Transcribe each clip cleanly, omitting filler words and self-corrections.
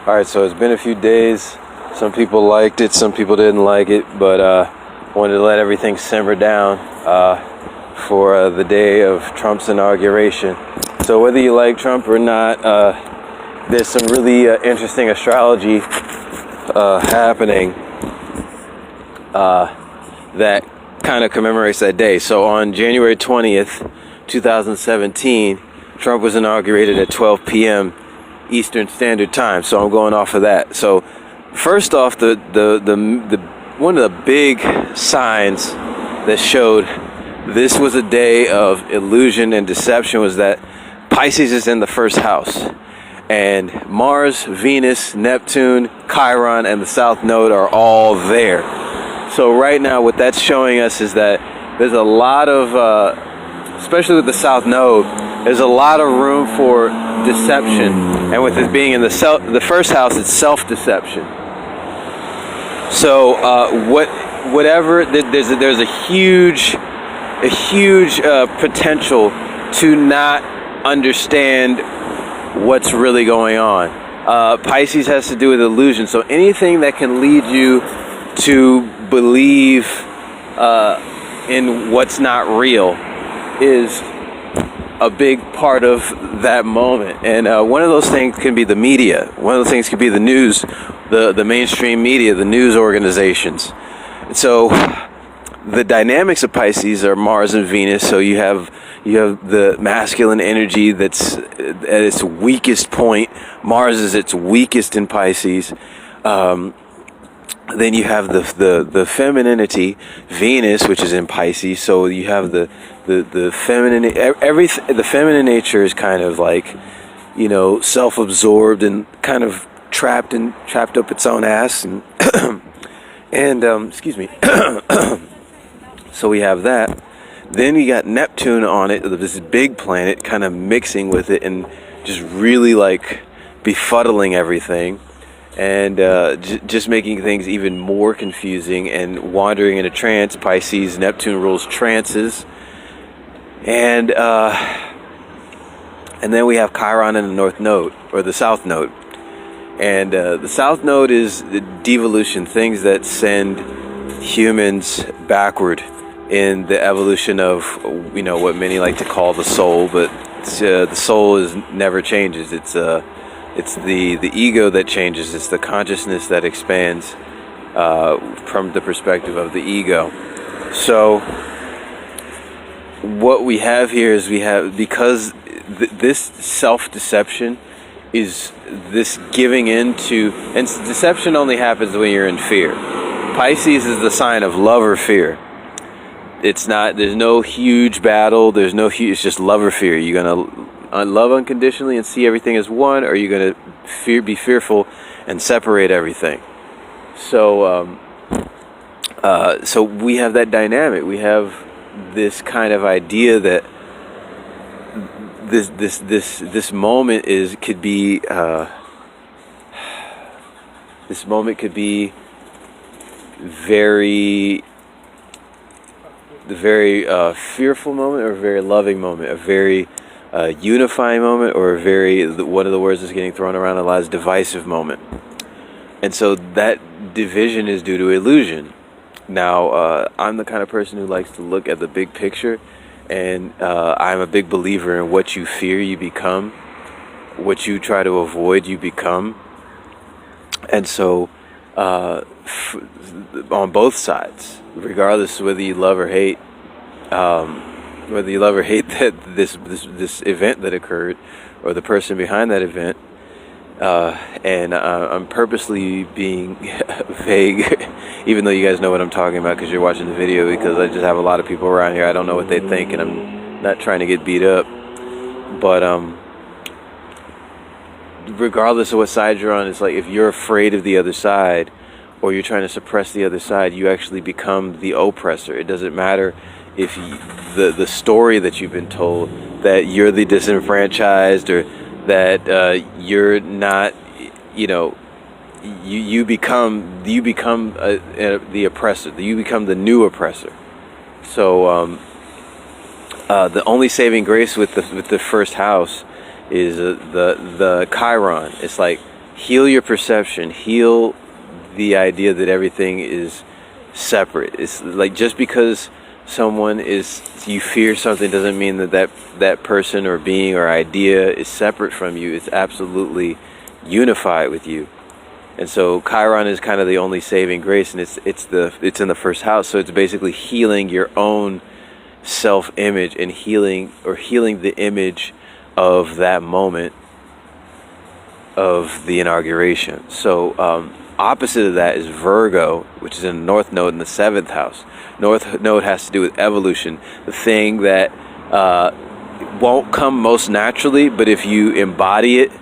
Alright, so it's been a few days. Some people liked it, some people didn't like it, but wanted to let everything simmer down for the day of Trump's inauguration. So whether you like Trump or not, there's some really interesting astrology happening that kind of commemorates that day. So on January 20th, 2017, Trump was inaugurated at 12 p.m. Eastern Standard Time. So I'm going off of that. So first off, the one of the big signs that showed this was a day of illusion and deception was that Pisces is in the first house. And Mars, Venus, Neptune, Chiron, and the South Node are all there. So right now what that's showing us is that there's a lot of, especially with the South Node, there's a lot of room for deception. And with it being in the first house, it's self-deception. So there's a huge potential to not understand what's really going on. Pisces has to do with illusion. So anything that can lead you to believe in what's not real is a big part of that moment. And one of those things can be the media. One of those things could be the news, the mainstream media, the news organizations. So the dynamics of Pisces are Mars and Venus. So you have the masculine energy that's at its weakest point. Mars is its weakest in Pisces. Then you have the femininity, Venus, which is in Pisces. So you have the feminine, the feminine nature is kind of like, self-absorbed and kind of trapped up its own ass, and excuse me. So we have that. Then you got Neptune on it, this big planet, kind of mixing with it and just really like befuddling everything. And just making things even more confusing and wandering in a trance. Pisces, Neptune rules trances. And then we have Chiron in the North Node, or the South Node. And the South Node is the devolution, things that send humans backward in the evolution of, what many like to call the soul. But the soul never changes. It's the ego that changes. It's the consciousness that expands from the perspective of the ego. So what we have here is because this self-deception is this giving into, and deception only happens when you're in fear. Pisces is the sign of love or fear. There's no huge battle, it's just love or fear. You're going to love unconditionally and see everything as one, or you're going to be fearful and separate everything. So so we have that dynamic. We have this kind of idea that this moment could be very fearful moment, or a very loving moment, a very unifying moment, or one of the words that's getting thrown around a lot is divisive moment. And so that division is due to illusion. Now, I'm the kind of person who likes to look at the big picture, and I'm a big believer in what you fear, you become. What you try to avoid, you become. And so, on both sides, regardless of whether you love or hate, that this event that occurred, or the person behind that event, and I'm purposely being vague, even though you guys know what I'm talking about because you're watching the video, because I just have a lot of people around here. I don't know what they think, and I'm not trying to get beat up. But regardless of what side you're on, it's like if you're afraid of the other side, or you're trying to suppress the other side, you actually become the oppressor. It doesn't matter if the story that you've been told that you're the disenfranchised, or that you're not, you become the oppressor. You become the new oppressor. So the only saving grace with the first house is the Chiron. It's like Heal your perception. Heal the idea that everything is separate. It's like, just because you fear something doesn't mean that person or being or idea is separate from you. It's absolutely unified with you. And so Chiron is kind of the only saving grace, and it's in the first house. So it's basically healing your own self-image and healing the image of that moment of the inauguration. So opposite of that is Virgo, which is in the North Node in the 7th house. North Node has to do with evolution, the thing that won't come most naturally, but if you embody it,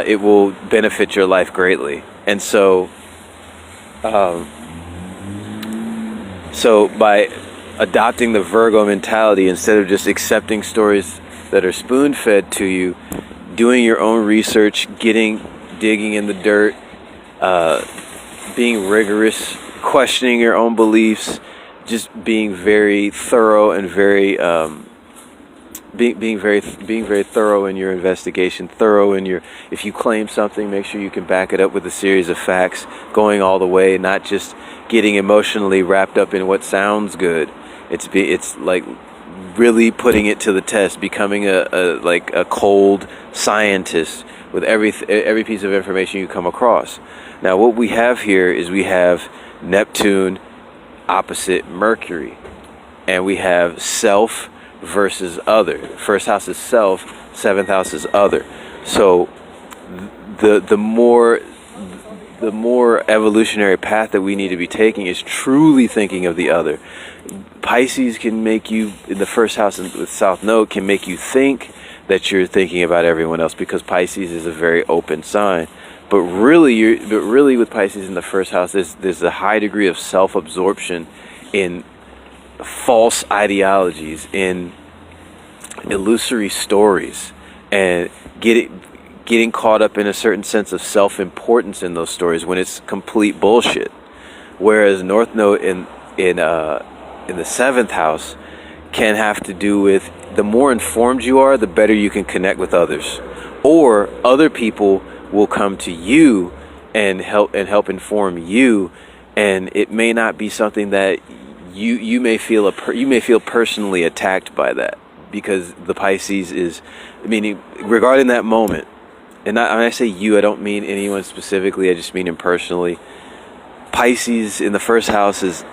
it will benefit your life greatly. And so by adopting the Virgo mentality, instead of just accepting stories that are spoon-fed to you, doing your own research, digging in the dirt, being rigorous, questioning your own beliefs, just being very thorough and very being very thorough in your investigation, if you claim something, make sure you can back it up with a series of facts, going all the way, not just getting emotionally wrapped up in what sounds good. It's like really putting it to the test, becoming a cold scientist with every piece of information you come across. Now, what we have here is we have Neptune opposite Mercury, and we have self versus other. First house is self, 7th house is other. So the more evolutionary path that we need to be taking is truly thinking of the other. Pisces can make you, in the first house with South Node, can make you think that you're thinking about everyone else, because Pisces is a very open sign. But really with Pisces in the first house, there's a high degree of self-absorption in false ideologies, in illusory stories, and getting caught up in a certain sense of self-importance in those stories when it's complete bullshit. Whereas North Node in the 7th house can have to do with, the more informed you are, the better you can connect with others, or other people will come to you and help inform you, and it may not be something that you may feel personally attacked by that, because the Pisces is, meaning regarding that moment, and when I say you, I don't mean anyone specifically, I just mean impersonally. Pisces in the first house is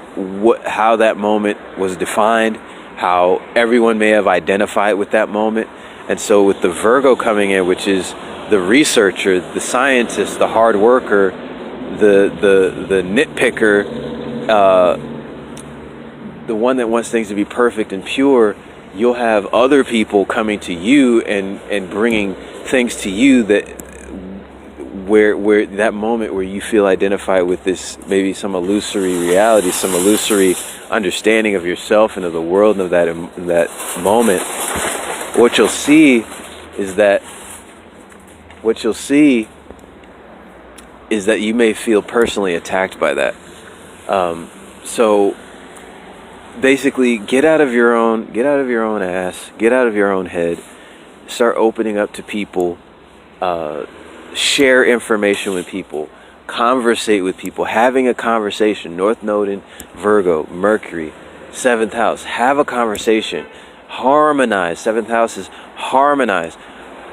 how that moment was defined, how everyone may have identified with that moment. And so with the Virgo coming in, which is the researcher, the scientist, the hard worker, the nitpicker, the one that wants things to be perfect and pure, you'll have other people coming to you and bringing things to you that where that moment where you feel identified with this, maybe some illusory reality, some illusory understanding of yourself and of the world, and of that moment. What you'll see is that you may feel personally attacked by that. So basically, get out of your own ass, get out of your own head, start opening up to people, share information with people, conversate with people, having a conversation. North Node in Virgo, Mercury, 7th house, have a conversation, harmonize. 7th house is harmonize.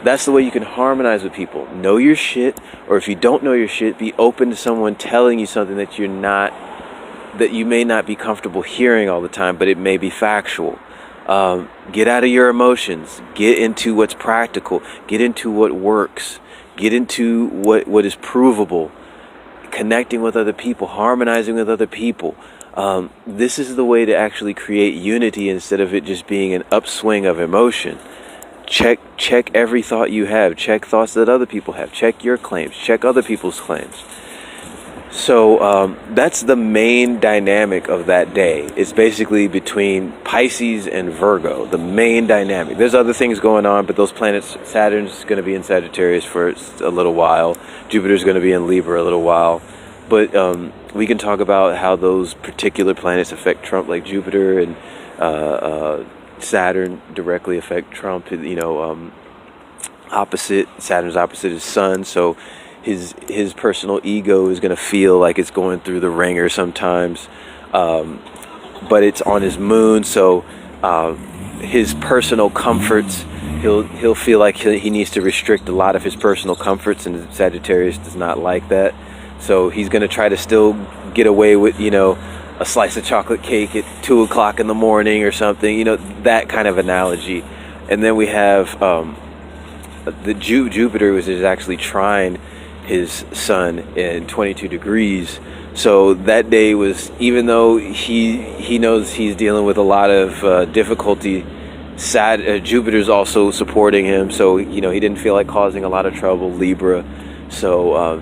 That's the way you can harmonize with people. Know your shit, or if you don't know your shit, be open to someone telling you something that you may not be comfortable hearing all the time, but it may be factual. Get out of your emotions. Get into what's practical. Get into what works. Get into what is provable. Connecting with other people. Harmonizing with other people. This is the way to actually create unity, instead of it just being an upswing of emotion. Check every thought you have. Check thoughts that other people have. Check your claims. Check other people's claims. So that's the main dynamic of that day. It's basically between Pisces and Virgo, the main dynamic. There's other things going on, but those planets, Saturn's going to be in Sagittarius for a little while. Jupiter's going to be in Libra a little while. But we can talk about how those particular planets affect Trump, like Jupiter and Saturn directly affect Trump. Saturn's opposite his sun, so his personal ego is going to feel like it's going through the ringer sometimes, but it's on his moon, so his personal comforts, he'll feel like he needs to restrict a lot of his personal comforts, and Sagittarius does not like that. So he's going to try to still get away with, a slice of chocolate cake at 2 o'clock in the morning or something, that kind of analogy. And then we have the Jupiter, which is actually trine his sun in 22 degrees. So that day was, even though he knows he's dealing with a lot of difficulty, Jupiter's also supporting him. So, he didn't feel like causing a lot of trouble, Libra. So,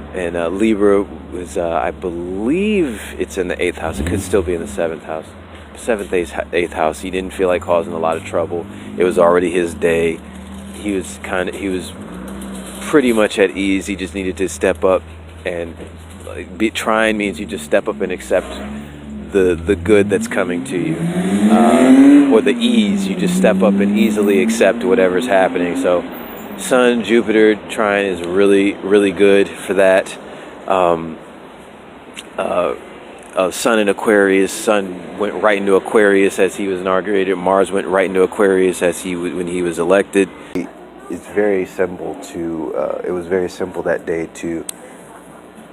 Libra was, I believe it's in the 8th house. It could still be in the 7th house. 7th, 8th house. He didn't feel like causing a lot of trouble. It was already his day. He was pretty much at ease. He just needed to step up, and trine means you just step up and accept the good that's coming to you, or the ease. You just step up and easily accept whatever's happening. So Sun, Jupiter, trine is really, really good for that. Sun in Aquarius. Sun went right into Aquarius as he was inaugurated. Mars went right into Aquarius when he was elected. It's very simple it was very simple that day to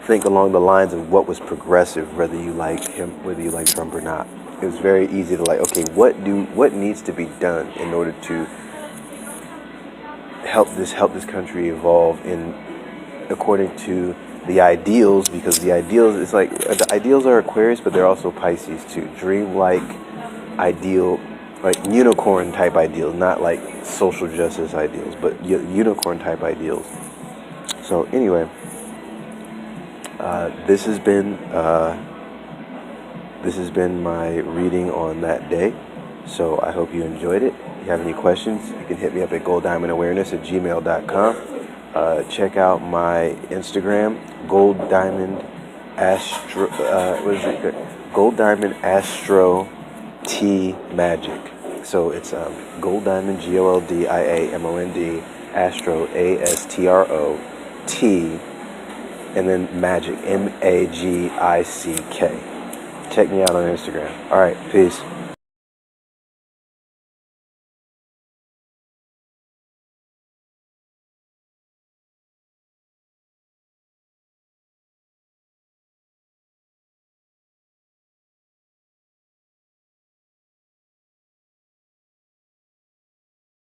think along the lines of what was progressive, whether you like him, whether you like Trump or not. It was very easy to okay, what needs to be done in order to help this country evolve according to the ideals, because the ideals, it's like the ideals are Aquarius, but they're also Pisces too. Dream-like ideal, like unicorn type ideals, not like social justice ideals, but unicorn type ideals. So anyway, this has been my reading on that day. So I hope you enjoyed it. If you have any questions, you can hit me up at golddiamondawareness@gmail.com. Check out my Instagram, Gold Diamond T Magic. So it's Gold Diamond, GOLDIAMOND, Astro, ASTRO, and then Magic, MAGICK. Check me out on Instagram. All right, peace.